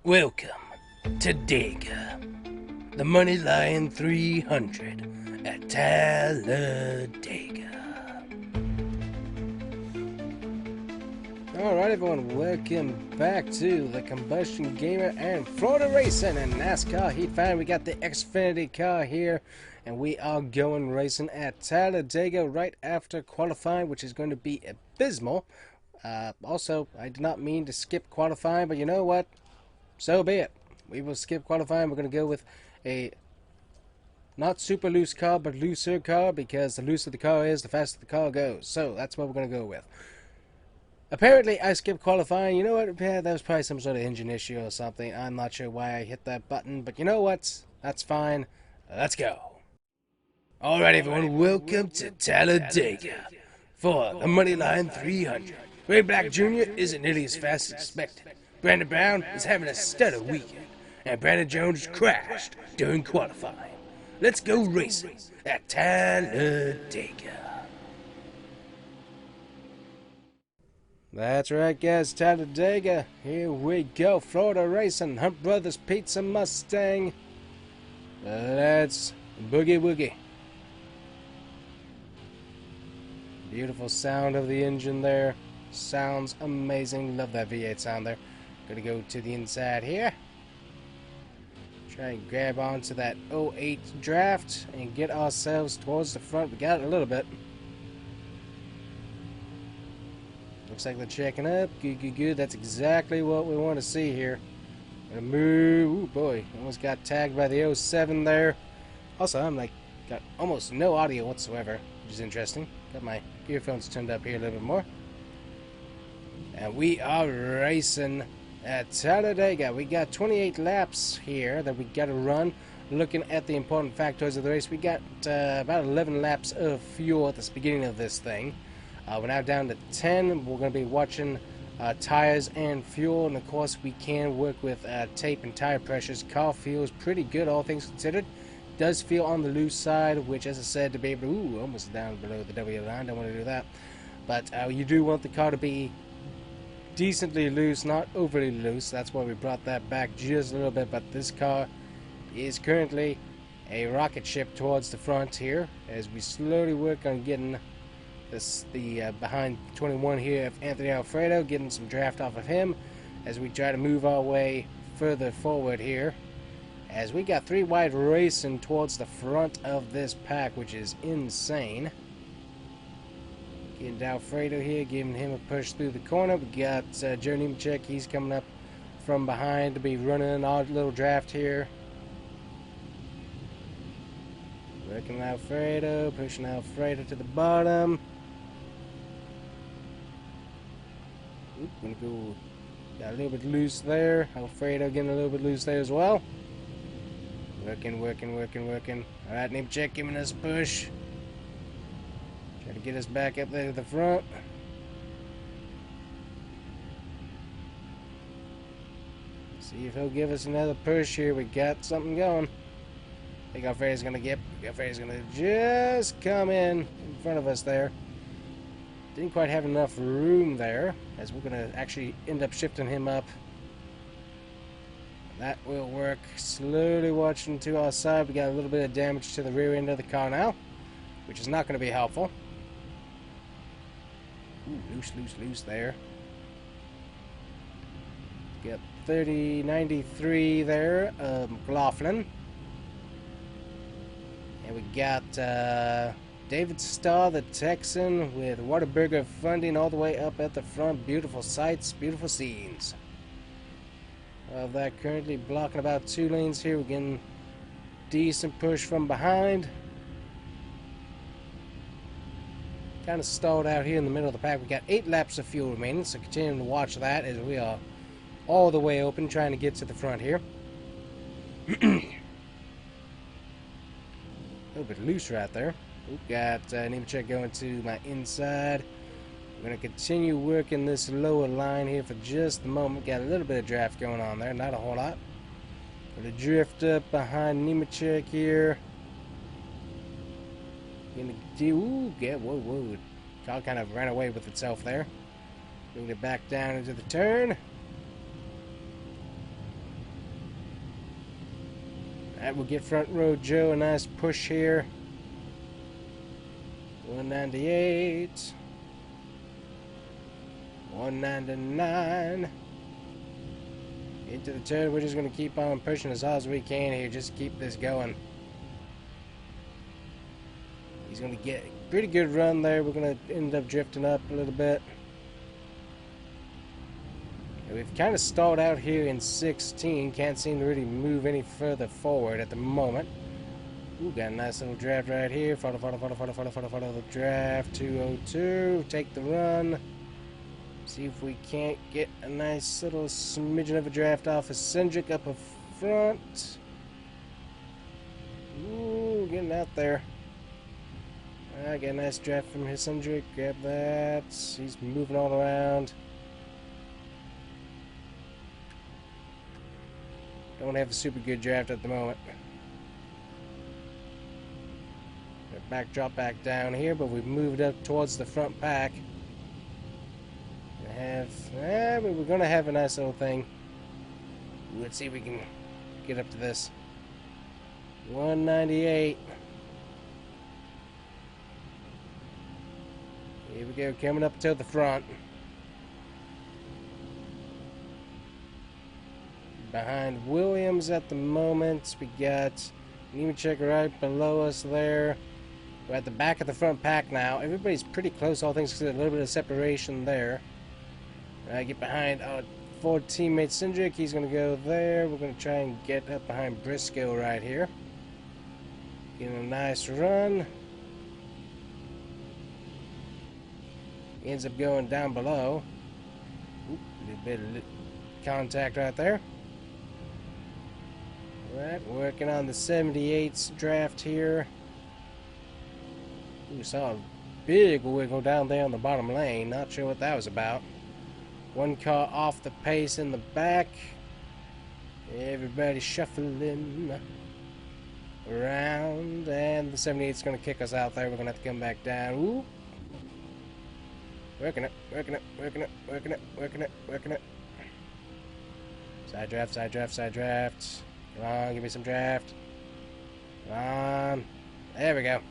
Welcome to Talladega, the money line 300 at Talladega. Alright everyone, welcome back to the Combustion Gamer and Florida Racing and NASCAR Heat fan. We got the Xfinity car here and we are going racing at Talladega right after qualifying, which is going to be abysmal. Also, I did not mean to skip qualifying, but you know what? So be it. We will skip qualifying. We're going to go with a not super loose car, but looser car, because the looser the car is, the faster the car goes. So that's what we're going to go with. Apparently, I skipped qualifying. You know what? Yeah, that was probably some sort of engine issue or something. I'm not sure why I hit that button, but you know what? That's fine. Let's go. Alright, everyone. Welcome to Talladega for the Money Line 300. Ray Black Jr. isn't nearly as fast as expected. Brandon Brown is having a stellar weekend, and Brandon Jones crashed during qualifying. Let's go racing at Talladega. That's right, guys, Talladega. Here we go, Florida racing, Hunt Brothers Pizza Mustang. Let's boogie woogie. Beautiful sound of the engine there. Sounds amazing. Love that V8 sound there. Gonna go to the inside here. Try and grab onto that 08 draft and get ourselves towards the front. We got it a little bit. Looks like they're checking up. Good, good, good. That's exactly what we want to see here. Gonna move. Ooh, boy. Almost got tagged by the 07 there. Also, I'm like, got almost no audio whatsoever, which is interesting. Got my earphones turned up here a little bit more. And we are racing at Talladega. We got 28 laps here that we got to run. Looking at the important factors of the race, we got about 11 laps of fuel at the beginning of this thing. We're now down to 10. We're going to be watching tires and fuel, and of course we can work with tape and tire pressures. Car feels pretty good, all things considered. Does feel on the loose side, which, as I said, to be able to, almost down below the W line. Don't want to do that. But you do want the car to be decently loose, not overly loose. That's why we brought that back just a little bit. But this car is currently a rocket ship towards the front here, as we slowly work on getting the behind 21 here of Anthony Alfredo, getting some draft off of him as we try to move our way further forward here, as we got three wide racing towards the front of this pack, which is insane. Getting Alfredo here, giving him a push through the corner. We got Joe Nemechek. He's coming up from behind to be running an odd little draft here. Working Alfredo, pushing Alfredo to the bottom. Oop, gonna go. Got a little bit loose there. Alfredo getting a little bit loose there as well. Working, working, working, working. Alright, Nemechek giving us a push. Try to get us back up there to the front. See if he'll give us another push here. We got something going. I think Alfredo's gonna just come in front of us there. Didn't quite have enough room there, as we're gonna actually end up shifting him up. That will work. Slowly watching to our side. We got a little bit of damage to the rear end of the car now, which is not gonna be helpful. Ooh, loose, loose, loose there. Got 3093 there, McLaughlin. And we got David Starr, the Texan, with Whataburger funding all the way up at the front. Beautiful sights, beautiful scenes. Of that currently blocking about 2 lanes here. We're getting decent push from behind. Kind of stalled out here in the middle of the pack. We got 8 laps of fuel remaining, so continuing to watch that as we are all the way open, trying to get to the front here. A little bit loose right there. We've got Nemechek going to my inside. We're going to continue working this lower line here for just a moment. Got a little bit of draft going on there, not a whole lot. Going to drift up behind Nemechek here. Gonna do, whoa. Car kind of ran away with itself there. Bring it back down into the turn. Alright, we'll get Front Row Joe a nice push here. 198. 199. Into the turn. We're just going to keep on pushing as hard as we can here. Just keep this going. He's going to get a pretty good run there. We're going to end up drifting up a little bit. We've kind of stalled out here in 16. Can't seem to really move any further forward at the moment. Ooh, got a nice little draft right here. Follow the draft. 202. Take the run. See if we can't get a nice little smidgen of a draft off of Cindric up front. Ooh, getting out there. I got a nice draft from his Cindric. Grab that. He's moving all around. Don't have a super good draft at the moment. Drop back down here, but we've moved up towards the front pack. We're gonna have a nice little thing. Let's see if we can get up to this. 198. Here we go, coming up to the front. Behind Williams at the moment, we got Nemechek right below us there. We're at the back of the front pack now. Everybody's pretty close, all things considered. A little bit of separation there. Get behind our Ford teammate Cindric. He's going to go there. We're going to try and get up behind Briscoe right here. Getting a nice run. He ends up going down below. Oop, a little bit of contact right there. Alright, working on the 78's draft here. We saw a big wiggle down there on the bottom lane. Not sure what that was about. One car off the pace in the back. Everybody shuffling around. And the 78's going to kick us out there. We're going to have to come back down. Ooh. Working it. Side draft. Come on, give me some draft. Come on. There we go.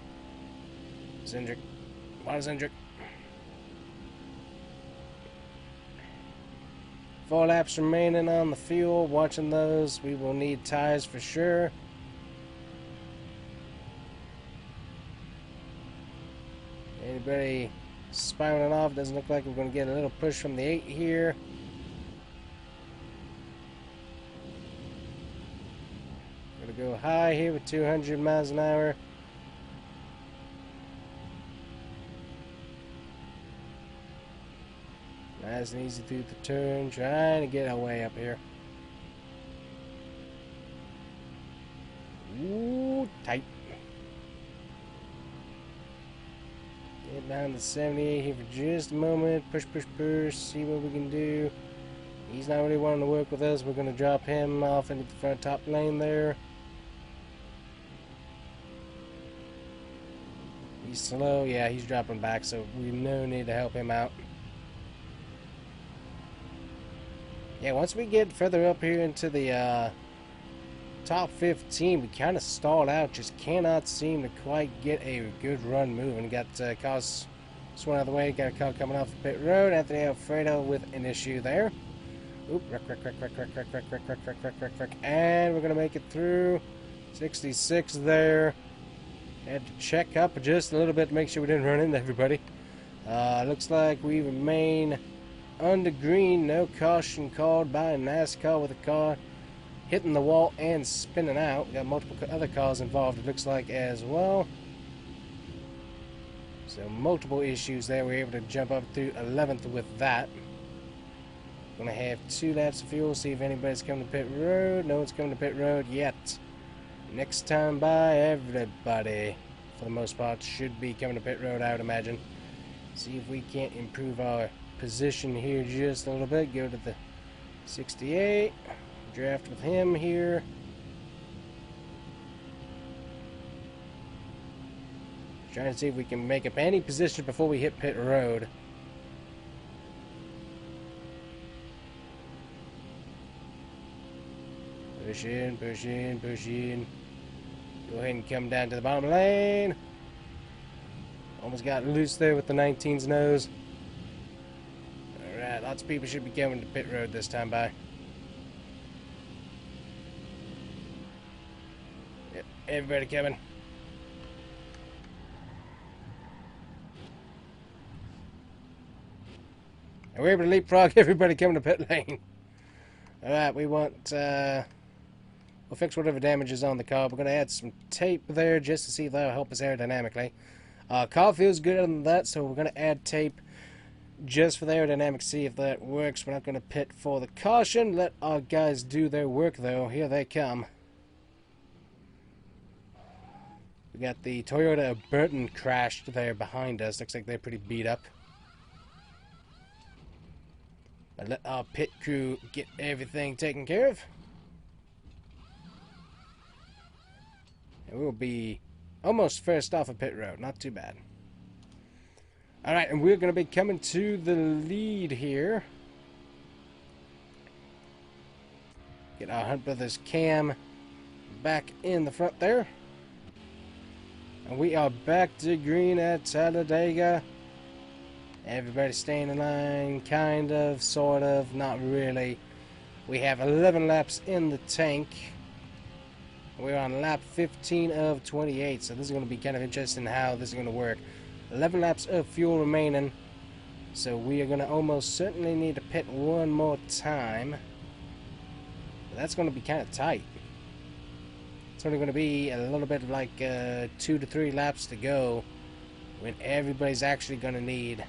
Cindric. Come on, Cindric. 4 laps remaining on the fuel. Watching those. We will need tires for sure. Anybody spiraling off? Doesn't look like we're going to get a little push from the 8 here. Going to go high here with 200 miles an hour. Nice and easy through the turn, trying to get our way up here. Ooh, tight. Get down to 78 here for just a moment. Push, see what we can do. He's not really wanting to work with us. We're going to drop him off into the front top lane there. He's slow. Yeah, he's dropping back, so we no need to help him out. Yeah, once we get further up here into the top 15, we kind of stalled out. Just cannot seem to quite get a good run moving. Got cars swung out of the way. Got a car coming off the pit road. Anthony Alfredo with an issue there. Oop, wreck. And we're going to make it through. 66 there. Had to check up just a little bit to make sure we didn't run into everybody. Looks like we remain under green. No caution called by NASCAR with a car hitting the wall and spinning out. We got multiple other cars involved, it looks like, as well. So multiple issues there. We're able to jump up through 11th with that. Gonna have 2 laps of fuel, see if anybody's coming to pit road. No one's coming to pit road yet. Next time by, everybody, for the most part, should be coming to pit road, I would imagine. See if we can't improve our position here just a little bit. Go to the 68. Draft with him here. Trying to see if we can make up any position before we hit pit road. Push in. Go ahead and come down to the bottom lane. Almost got loose there with the 19's nose. Alright, lots of people should be going to pit road this time by. Yep, everybody coming. And we're able to leapfrog everybody coming to pit lane. Alright, we want, we'll fix whatever damage is on the car. We're going to add some tape there just to see if that'll help us aerodynamically. Car feels good on that, so we're going to add tape just for the aerodynamics, see if that works. We're not going to pit for the caution. Let our guys do their work, though. Here they come. We got the Toyota Burton crashed there behind us. Looks like they're pretty beat up. But let our pit crew get everything taken care of. And we'll be almost first off of pit road. Not too bad. Alright, and we're going to be coming to the lead here. Get our Hunt Brothers cam back in the front there. And we are back to green at Talladega. Everybody staying in line, kind of, sort of, not really. We have 11 laps in the tank. We're on lap 15 of 28, so this is going to be kind of interesting how this is going to work. 11 laps of fuel remaining, so we are going to almost certainly need to pit one more time. That's going to be kind of tight. It's only going to be a little bit like 2 to 3 laps to go when everybody's actually going to need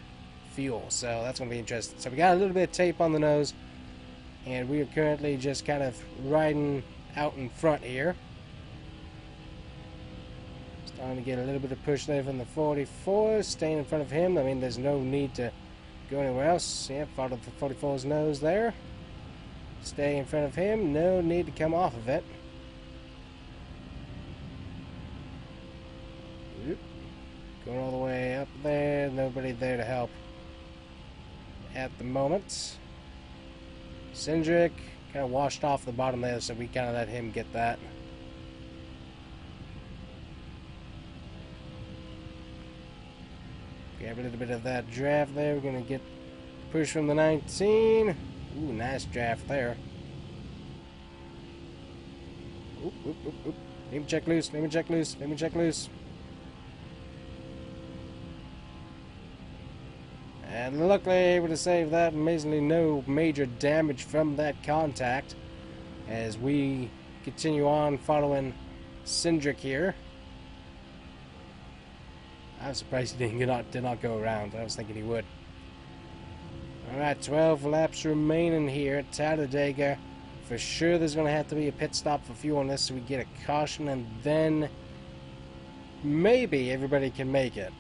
fuel, so that's going to be interesting. So we got a little bit of tape on the nose, and we are currently just kind of riding out in front here. Starting to get a little bit of push there from the 44, staying in front of him. I mean, there's no need to go anywhere else. Yeah, follow the 44's nose there. Stay in front of him, no need to come off of it. Oop. Going all the way up there, nobody there to help at the moment. Cindric kind of washed off the bottom there, so we kind of let him get that. Grab a little bit of that draft there. We're going to get push from the 19. Ooh, nice draft there. Oop, oop, oop, oop. Let me check loose, let me check loose, let me check loose. And luckily able to save that. Amazingly no major damage from that contact as we continue on following Cindric here. I was surprised he did not go around. I was thinking he would. Alright, 12 laps remaining here at Talladega. For sure there's going to have to be a pit stop for fuel on this, so we get a caution, and then maybe everybody can make it.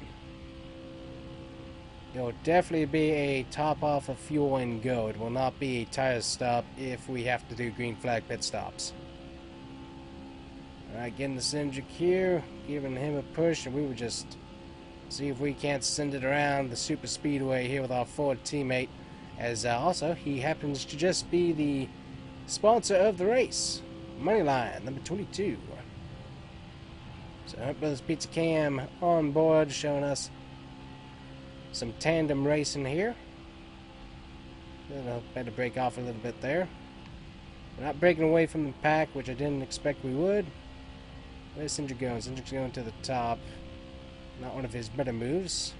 It will definitely be a top off of fuel and go. It will not be a tire stop if we have to do green flag pit stops. Alright, getting the Cindric here, giving him a push, and we will just see if we can't send it around the Superspeedway here with our Ford teammate, as also he happens to just be the sponsor of the race. Moneyline, number 22. So Hunt Brothers Pizza Cam on board, showing us some tandem racing here. Better break off a little bit there. We're not breaking away from the pack, which I didn't expect we would. Where's Cindric going? Cindric's going to the top. Not one of his better moves.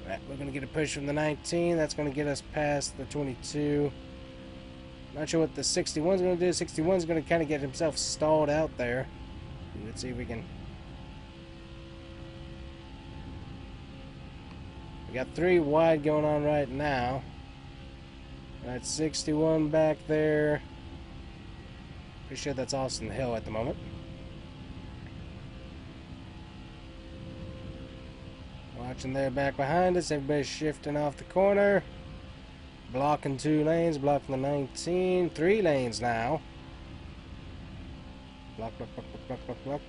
Right, we're going to get a push from the 19. That's going to get us past the 22. Not sure what the 61's going to do. 61's going to kind of get himself stalled out there. Let's see if we can... We got 3 wide going on right now. Got 61 back there. Pretty sure that's Austin Hill at the moment. Watching there back behind us. Everybody's shifting off the corner. Blocking 2 lanes. Blocking the 19. 3 lanes now. Block, block, block, block, block, block.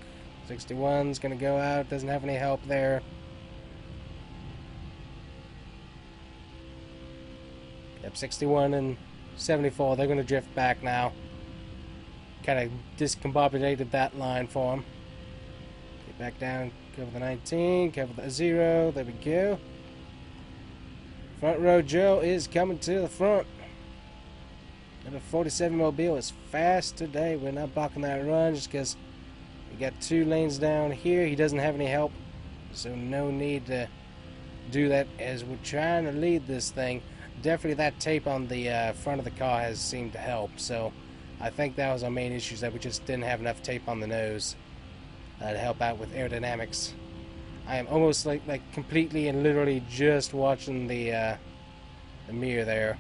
61's going to go out. Doesn't have any help there. Yep, 61 and 74. They're going to drift back now. kind of discombobulated that line for him. Get back down, cover the 19, cover the 0. There we go. Front row Joe is coming to the front. Number 47 Mobile is fast today. We're not blocking that run just because we got 2 lanes down here. He doesn't have any help, so no need to do that as we're trying to lead this thing. Definitely that tape on the front of the car has seemed to help, so I think that was our main issue, is that we just didn't have enough tape on the nose to help out with aerodynamics. I am almost like completely and literally just watching the mirror there.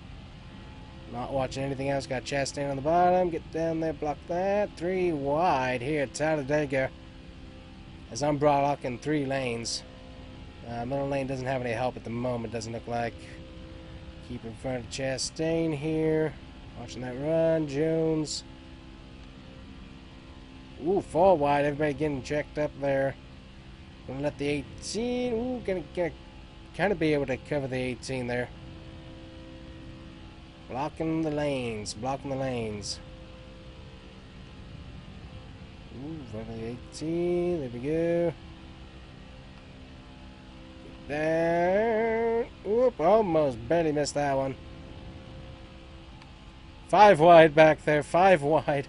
Not watching anything else. Got Chastain on the bottom. Get down there, block that. 3 wide here at Talladega, as I'm blocking 3 lanes. Middle lane doesn't have any help at the moment, doesn't look like. Keep in front of Chastain here. Watching that run. Jones. Ooh, 4 wide. Everybody getting checked up there. Gonna let the 18. Ooh, gonna kind of be able to cover the 18 there. Blocking the lanes. Blocking the lanes. Ooh, front of the 18. There we go. There. Oop, almost barely missed that one. 5 wide back there. 5 wide.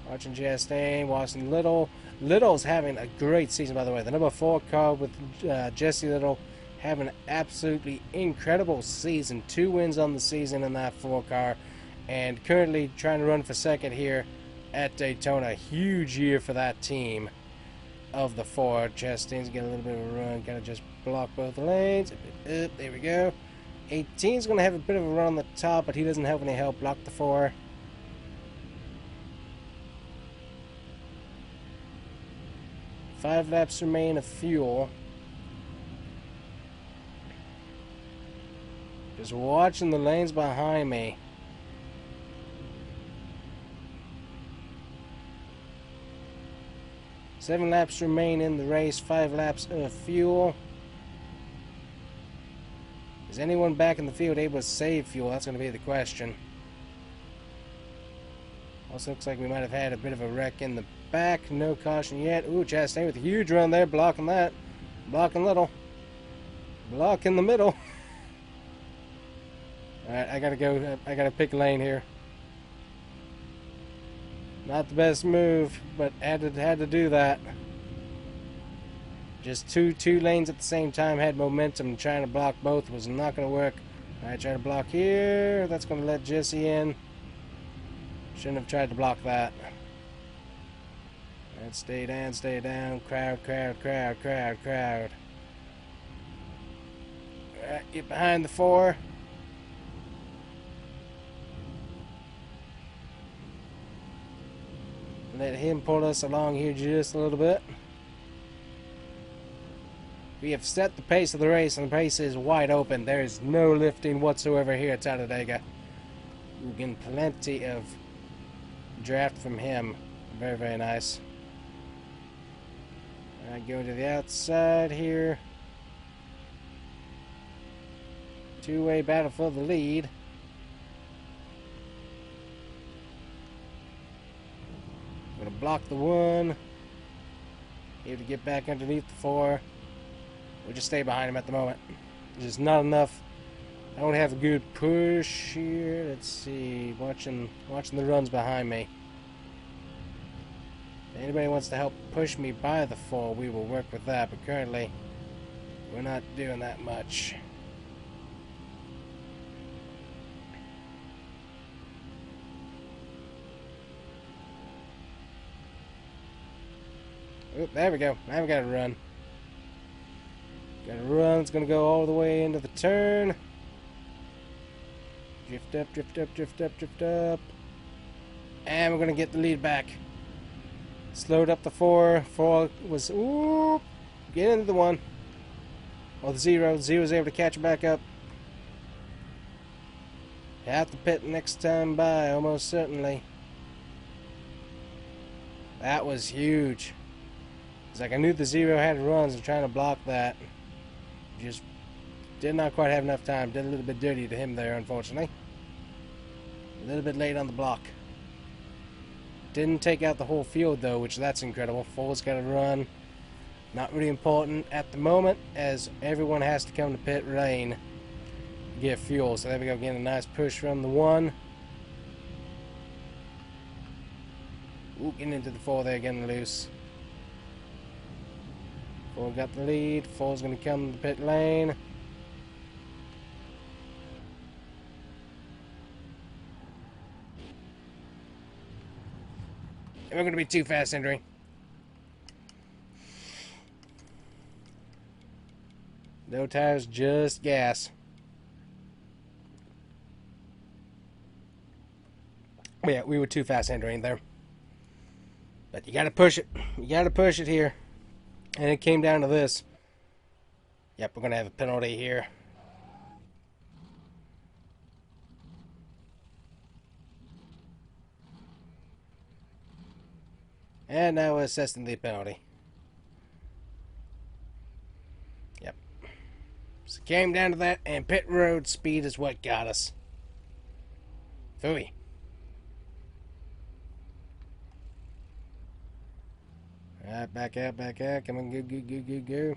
Watching Chastain, watching Little. Little's having a great season, by the way. The number 4 car with Jesse Little having an absolutely incredible season. 2 wins on the season in that 4 car. And currently trying to run for second here at Daytona. Huge year for that team of the 4. Chastain's getting a little bit of a run. Gotta just block both lanes. There we go. 18's going to have a bit of a run on the top, but he doesn't have any help. Block the 4. Five laps remain of fuel. Just watching the lanes behind me. Seven laps remain in the race. 5 laps of fuel. Is anyone back in the field able to save fuel? That's going to be the question. Also looks like we might have had a bit of a wreck in the back. No caution yet. Ooh, Chastain with a huge run there. Blocking that. Blocking Little. Blocking the middle. Alright, I gotta go. I gotta pick a lane here. Not the best move, but had to do that. Just two lanes at the same time, had momentum. Trying to block both was not going to work. Alright, try to block here. That's going to let Jesse in. Shouldn't have tried to block that. Alright, stay down, stay down. Crowd, crowd, crowd, crowd, crowd. Alright, get behind the 4. Let him pull us along here just a little bit. We have set the pace of the race, and the pace is wide open. There is no lifting whatsoever here at Talladega. We're getting plenty of draft from him. Very, very nice. Alright, going to the outside here. 2-way battle for the lead. Gonna block the 1. Able to get back underneath the 4. We'll just stay behind him at the moment. There's just not enough. I don't have a good push here. Let's see. Watching the runs behind me. If anybody wants to help push me by the 4, we will work with that. But currently, we're not doing that much. Oop, there we go. Now we got to run. Got to run. It's going to go all the way into the turn. Drift up, drift up, drift up, drift up. And we're going to get the lead back. Slowed up the 4. 4 was... Ooh! Get into the 1. Or the 0. 0 was able to catch it back up. Have to pit next time by, almost certainly. That was huge. It's like I knew the 0 had runs and trying to block that. Just did not quite have enough time. Did a little bit dirty to him there, unfortunately. A little bit late on the block. Didn't take out the whole field though, which that's incredible. Full's got to run. Not really important at the moment, as everyone has to come to pit lane to get fuel. So there we go, getting a nice push from the 1. Ooh, getting into the 4 there, getting loose. 4 got the lead. 4's going to come to the pit lane. And we're going to be too fast entering. No tires, just gas. But yeah, we were too fast entering there. But you gotta push it. You gotta push it here. And it came down to this. Yep, we're gonna have a penalty here. And now we're assessing the penalty. Yep. So it came down to that, and pit road speed is what got us. Phooey. Alright, back out, back out. Come on, go, go, go, go, go.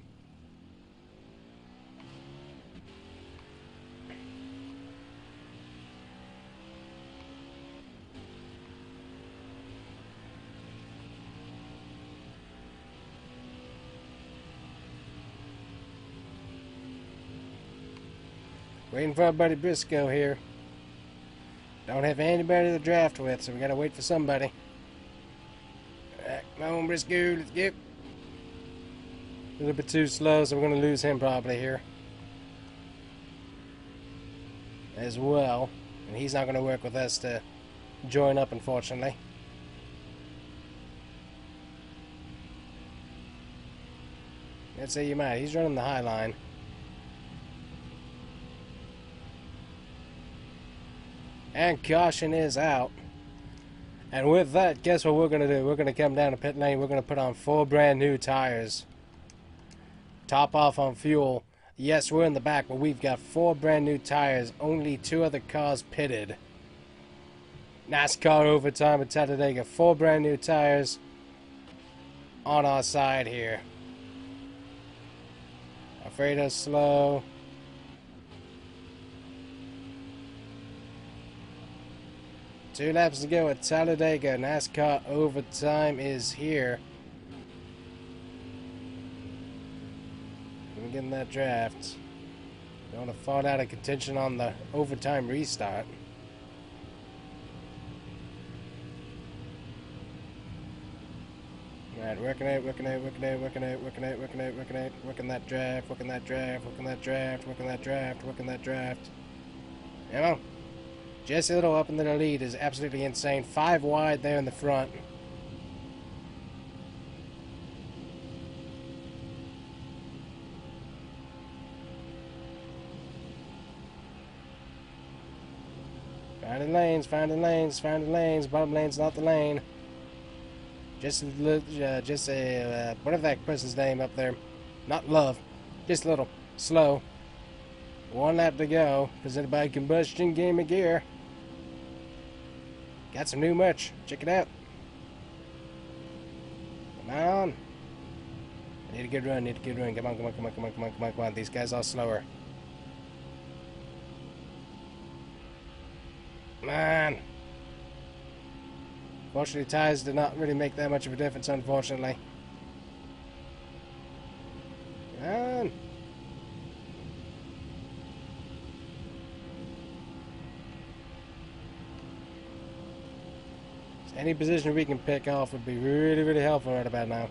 Waiting for our buddy Briscoe here. Don't have anybody to draft with, so we gotta wait for somebody. Alright, come on, Briscoe, let's go. A little bit too slow, so we're gonna lose him probably here. As well. And he's not gonna work with us to join up, unfortunately. Let's say you might. He's running the high line. And caution is out. And with that, guess what we're going to do? We're going to come down to pit lane. We're going to put on 4 brand new tires. Top off on fuel. Yes, we're in the back, but we've got 4 brand new tires. Only 2 other cars pitted. NASCAR overtime at Talladega. 4 brand new tires on our side here. Alfredo's slow. Two laps to go at Talladega. NASCAR overtime is here. We're getting that draft. Don't want to fall out of contention on the overtime restart. Alright, working that draft, working that draft. You know, Jesse Little up into the lead is absolutely insane. 5 wide there in the front. Finding lanes. Bottom lane's not the lane. Just whatever that person's name up there. Not Love. Just a little slow. 1 lap to go. Presented by Combustion Gamer gear. Got some new merch. Check it out. Come on. I need a good run. Come on. These guys are slower. Come on. Fortunately, tires did not really make that much of a difference, unfortunately. Come on. Any position we can pick off would be really, really helpful right about now.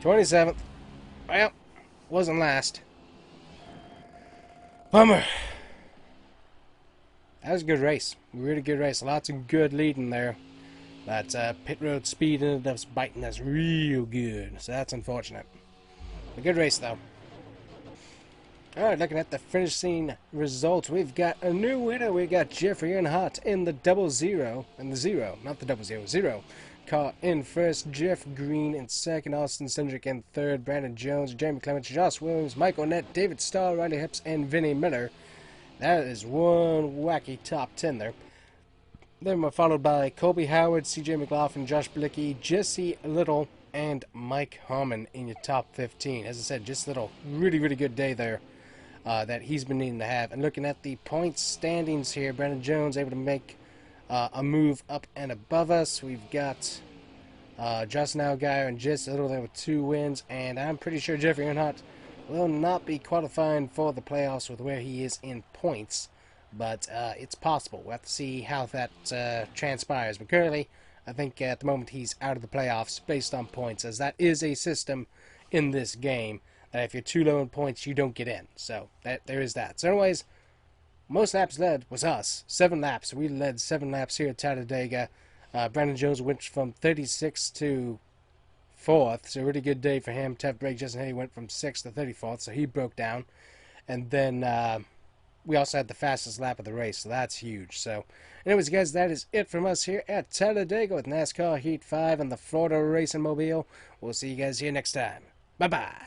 '27th. Well, wasn't last. Bummer. That was a good race. Really good race. Lots of good leading there. But pit road speed ended up biting us real good. So that's unfortunate. A good race though. Alright, looking at the finish scene results, we've got a new winner. We got Jeffrey Earnhardt in the 00, and the 0, not the 000 car in first, Jeff Green in second, Austin Cindric in third, Brandon Jones, Jeremy Clements, Josh Williams, Michael Nett, David Starr, Riley Hips, and Vinnie Miller That is one wacky top 10 there. Then we're followed by Colby Howard, CJ McLaughlin, Josh Blicky, Jesse Little, and Mike Harmon in your top 15. As I said, just a little really, really good day there that he's been needing to have. And looking at the points standings here, Brandon Jones able to make a move up and above us. We've got Justin Allgaier and Jesse Little there with 2 wins, and I'm pretty sure Jeffrey Earnhardt will not be qualifying for the playoffs with where he is in points. But it's possible. We'll have to see how that transpires. But currently, I think at the moment he's out of the playoffs based on points, as that is a system in this game that if you're too low in points, you don't get in. So there is that. So anyways, most laps led was us. 7 laps. We led 7 laps here at Talladega. Brandon Jones went from 36th to 4th. So a really good day for him. Tough break. Justin Haley went from 6th to 34th, so he broke down. And then we also had the fastest lap of the race, so that's huge. So, anyways, guys, that is it from us here at Talladega with NASCAR Heat 5 and the Florida Racing Mobile. We'll see you guys here next time. Bye-bye.